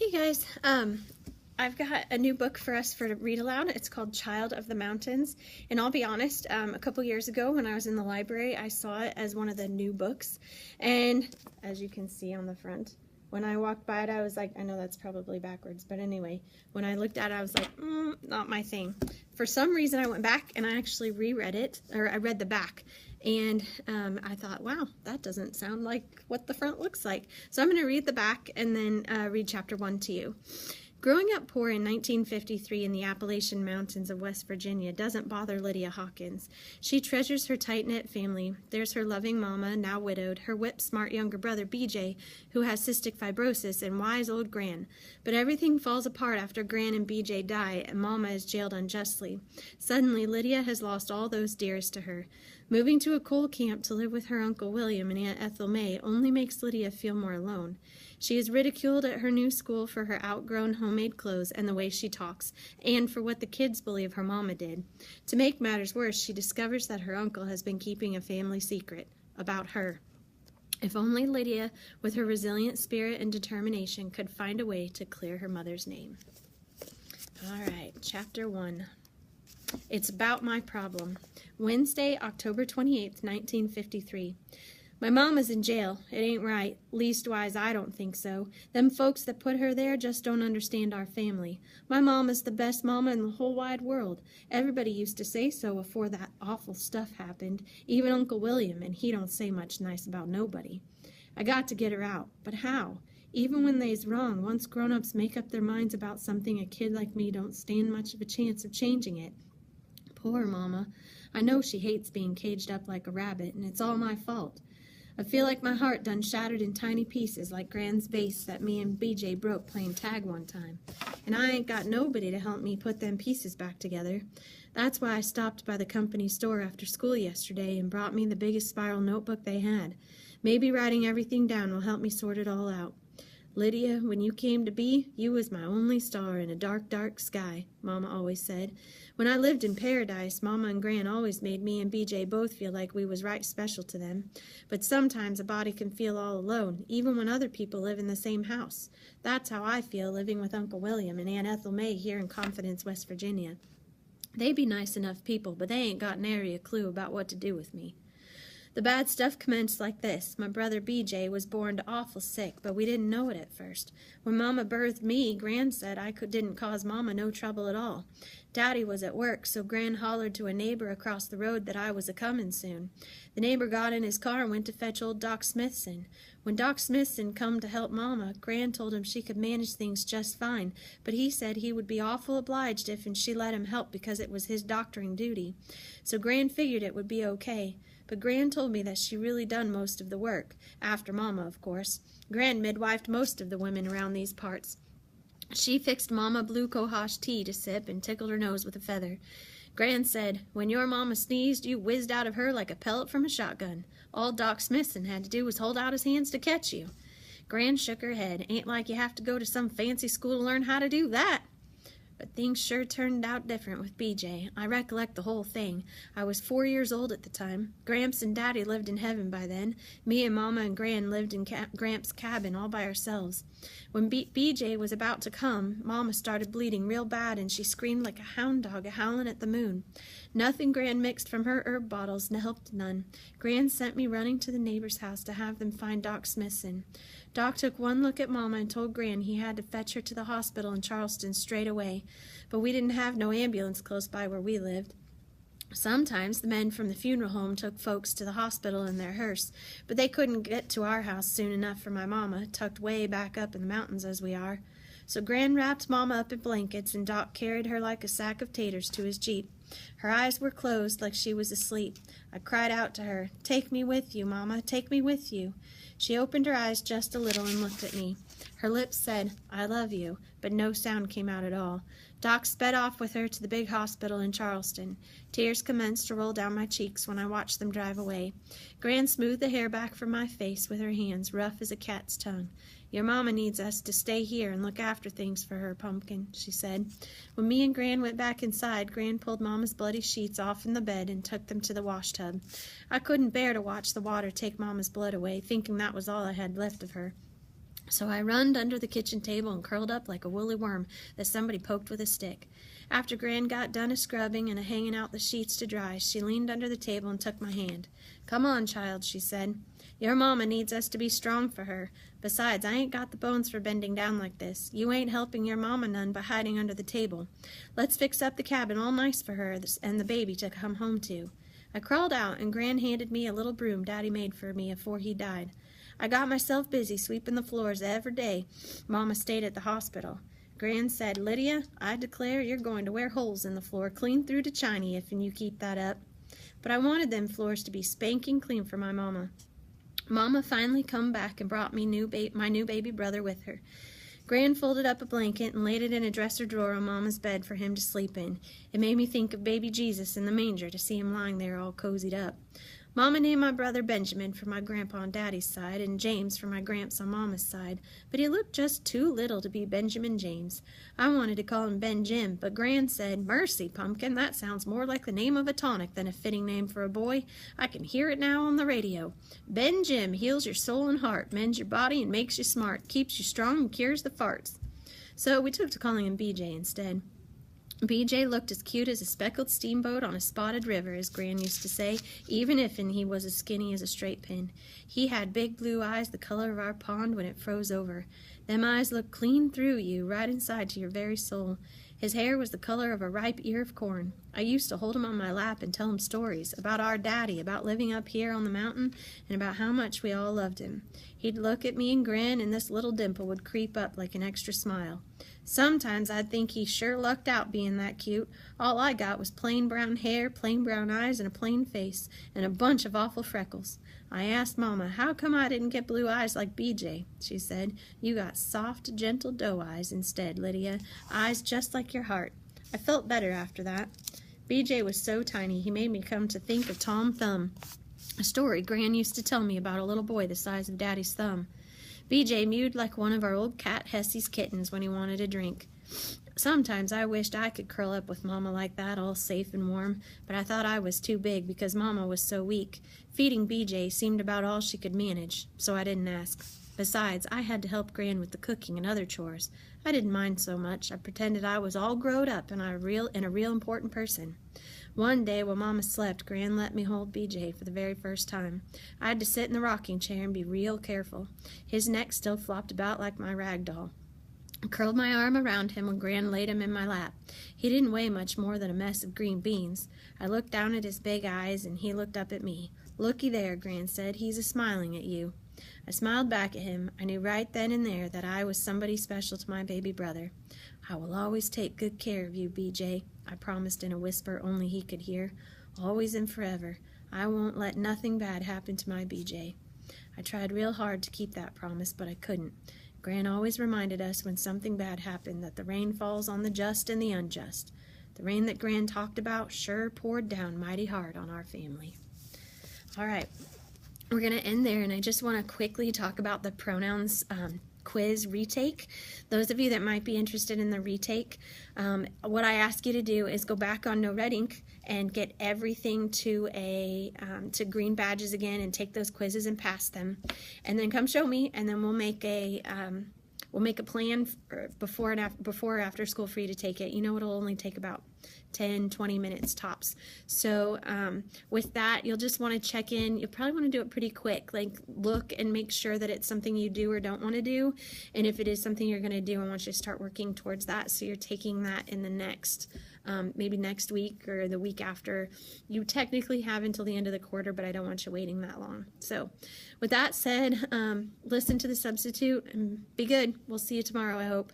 Hey guys, I've got a new book for us to read aloud. It's called Child of the Mountains, and I'll be honest, a couple years ago when I was in the library, I saw it as one of the new books, and as you can see on the front, when I walked by it, I was like, I know that's probably backwards, but anyway, when I looked at it, I was like, not my thing. For some reason, I went back and I actually reread it, or I read the back, and I thought, wow, that doesn't sound like what the front looks like. So I'm going to read the back and then read chapter 1 to you. Growing up poor in 1953 in the Appalachian Mountains of West Virginia doesn't bother Lydia Hawkins. She treasures her tight-knit family. There's her loving mama, now widowed, her whip-smart younger brother, BJ, who has cystic fibrosis, and wise old Gran. But everything falls apart after Gran and BJ die, and mama is jailed unjustly. Suddenly, Lydia has lost all those dearest to her. Moving to a coal camp to live with her Uncle William and Aunt Ethel May only makes Lydia feel more alone. She is ridiculed at her new school for her outgrown homemade clothes and the way she talks, and for what the kids believe her mama did. To make matters worse, she discovers that her uncle has been keeping a family secret about her. If only Lydia, with her resilient spirit and determination, could find a way to clear her mother's name. All right, chapter 1. It's about my problem. Wednesday, October 28th, 1953. My mama's in jail. It ain't right. Leastwise, I don't think so. Them folks that put her there just don't understand our family. My mama's the best mama in the whole wide world. Everybody used to say so afore that awful stuff happened. Even Uncle William, and he don't say much nice about nobody. I got to get her out. But how? Even when they's wrong, once grown-ups make up their minds about something, a kid like me don't stand much of a chance of changing it. Poor mama. I know she hates being caged up like a rabbit, and it's all my fault. I feel like my heart done shattered in tiny pieces like Gran's vase that me and BJ broke playing tag one time. And I ain't got nobody to help me put them pieces back together. That's why I stopped by the company store after school yesterday and brought me the biggest spiral notebook they had. Maybe writing everything down will help me sort it all out. Lydia, when you came to be, you was my only star in a dark, dark sky, Mama always said. When I lived in paradise, Mama and Gran always made me and BJ both feel like we was right special to them. But sometimes a body can feel all alone, even when other people live in the same house. That's how I feel living with Uncle William and Aunt Ethel May here in Confidence, West Virginia. They be nice enough people, but they ain't got nary a clue about what to do with me. The bad stuff commenced like this. My brother BJ was born awful sick, but we didn't know it at first. When Mama birthed me, Gran said I didn't cause Mama no trouble at all. Daddy was at work, so Gran hollered to a neighbor across the road that I was a-comin' soon. The neighbor got in his car and went to fetch old Doc Smithson. When Doc Smithson come to help Mama, Gran told him she could manage things just fine, but he said he would be awful obliged if she let him help because it was his doctoring duty. So Gran figured it would be okay. But Gran told me that she really done most of the work, after Mama, of course. Gran midwifed most of the women around these parts. She fixed Mama blue cohosh tea to sip and tickled her nose with a feather. Gran said, when your Mama sneezed, you whizzed out of her like a pellet from a shotgun. All Doc Smithson had to do was hold out his hands to catch you. Gran shook her head. Ain't like you have to go to some fancy school to learn how to do that. But things sure turned out different with BJ. I recollect the whole thing. I was 4 years old at the time. Gramps and Daddy lived in heaven by then. Me and Mama and Gran lived in Gramps' cabin all by ourselves. When BJ was about to come, Mama started bleeding real bad and she screamed like a hound dog a-howling at the moon. Nothing Gran mixed from her herb bottles helped none. Gran sent me running to the neighbor's house to have them find Doc Smithson. Doc took one look at Mama and told Gran he had to fetch her to the hospital in Charleston straight away, but we didn't have no ambulance close by where we lived. Sometimes the men from the funeral home took folks to the hospital in their hearse, but they couldn't get to our house soon enough for my Mama, tucked way back up in the mountains as we are. So Gran wrapped Mama up in blankets and Doc carried her like a sack of taters to his Jeep. Her eyes were closed like she was asleep. I cried out to her, "Take me with you, Mama, take me with you." She opened her eyes just a little and looked at me. Her lips said, "I love you," but no sound came out at all. Doc sped off with her to the big hospital in Charleston. Tears commenced to roll down my cheeks when I watched them drive away. Gran smoothed the hair back from my face with her hands, rough as a cat's tongue. "Your Mama needs us to stay here and look after things for her, Pumpkin," she said. When me and Gran went back inside, Gran pulled Mama's bloody sheets off in the bed and took them to the wash tub. I couldn't bear to watch the water take Mama's blood away, thinking that was all I had left of her. So I runned under the kitchen table and curled up like a woolly worm that somebody poked with a stick. After Gran got done a scrubbing and a hanging out the sheets to dry, she leaned under the table and took my hand. "Come on, child," she said. "Your mama needs us to be strong for her. Besides, I ain't got the bones for bending down like this. You ain't helping your mama none by hiding under the table. Let's fix up the cabin all nice for her and the baby to come home to." I crawled out, and Gran handed me a little broom Daddy made for me afore he died. I got myself busy sweeping the floors every day Mama stayed at the hospital. Gran said, "Lydia, I declare you're going to wear holes in the floor clean through to Chiny if you keep that up." But I wanted them floors to be spanking clean for my mama. Mama finally come back and brought me my new baby brother with her. Gran folded up a blanket and laid it in a dresser drawer on Mama's bed for him to sleep in. It made me think of baby Jesus in the manger to see him lying there all cozied up. Mama named my brother Benjamin for my grandpa on Daddy's side and James for my gramps on Mama's side, but he looked just too little to be Benjamin James. I wanted to call him Ben Jim, but Gran said, "Mercy, Pumpkin, that sounds more like the name of a tonic than a fitting name for a boy. I can hear it now on the radio. Ben Jim heals your soul and heart, mends your body and makes you smart, keeps you strong and cures the farts." So we took to calling him BJ instead. BJ looked as cute as a speckled steamboat on a spotted river, as Gran used to say, even if he was as skinny as a straight pin. He had big blue eyes the color of our pond when it froze over. Them eyes looked clean through you, right inside to your very soul. His hair was the color of a ripe ear of corn. I used to hold him on my lap and tell him stories about our daddy, about living up here on the mountain, and about how much we all loved him. He'd look at me and grin, and this little dimple would creep up like an extra smile. Sometimes I'd think he sure lucked out being that cute. All I got was plain brown hair, plain brown eyes, and a plain face, and a bunch of awful freckles. I asked Mama, "How come I didn't get blue eyes like BJ?" She said, "You got soft, gentle doe eyes instead, Lydia. Eyes just like your heart." I felt better after that. BJ was so tiny, he made me come to think of Tom Thumb, a story Gran used to tell me about a little boy the size of Daddy's thumb. BJ mewed like one of our old cat Hessie's kittens when he wanted a drink. Sometimes I wished I could curl up with Mama like that, all safe and warm, but I thought I was too big because Mama was so weak. Feeding BJ seemed about all she could manage, so I didn't ask. Besides, I had to help Gran with the cooking and other chores. I didn't mind so much. I pretended I was all growed up and a real important person. One day while Mama slept, Gran let me hold BJ for the very first time. I had to sit in the rocking chair and be real careful. His neck still flopped about like my rag doll. I curled my arm around him when Gran laid him in my lap. He didn't weigh much more than a mess of green beans. I looked down at his big eyes, and he looked up at me. "Looky there," Gran said. "He's a-smiling at you." I smiled back at him. I knew right then and there that I was somebody special to my baby brother. "I will always take good care of you, BJ," I promised in a whisper only he could hear. "Always and forever. I won't let nothing bad happen to my BJ." I tried real hard to keep that promise, but I couldn't. Gran always reminded us when something bad happened that the rain falls on the just and the unjust. The rain that Gran talked about sure poured down mighty hard on our family. All right, we're going to end there, and I just want to quickly talk about the pronouns quiz retake. Those of you that might be interested in the retake, what I ask you to do is go back on No Red Ink and get everything to green badges again and take those quizzes and pass them, and then come show me, and then we'll make a plan before or after school for you to take it. You know, it'll only take about 10-20 minutes tops. So with that, you'll just want to check in. You'll probably want to do it pretty quick, like look and make sure that it's something you do or don't want to do, and if it is something you're going to do, I want you to start working towards that, so you're taking that in the next maybe next week or the week after. You technically have until the end of the quarter, but I don't want you waiting that long. So with that said, listen to the substitute and be good. We'll see you tomorrow, I hope.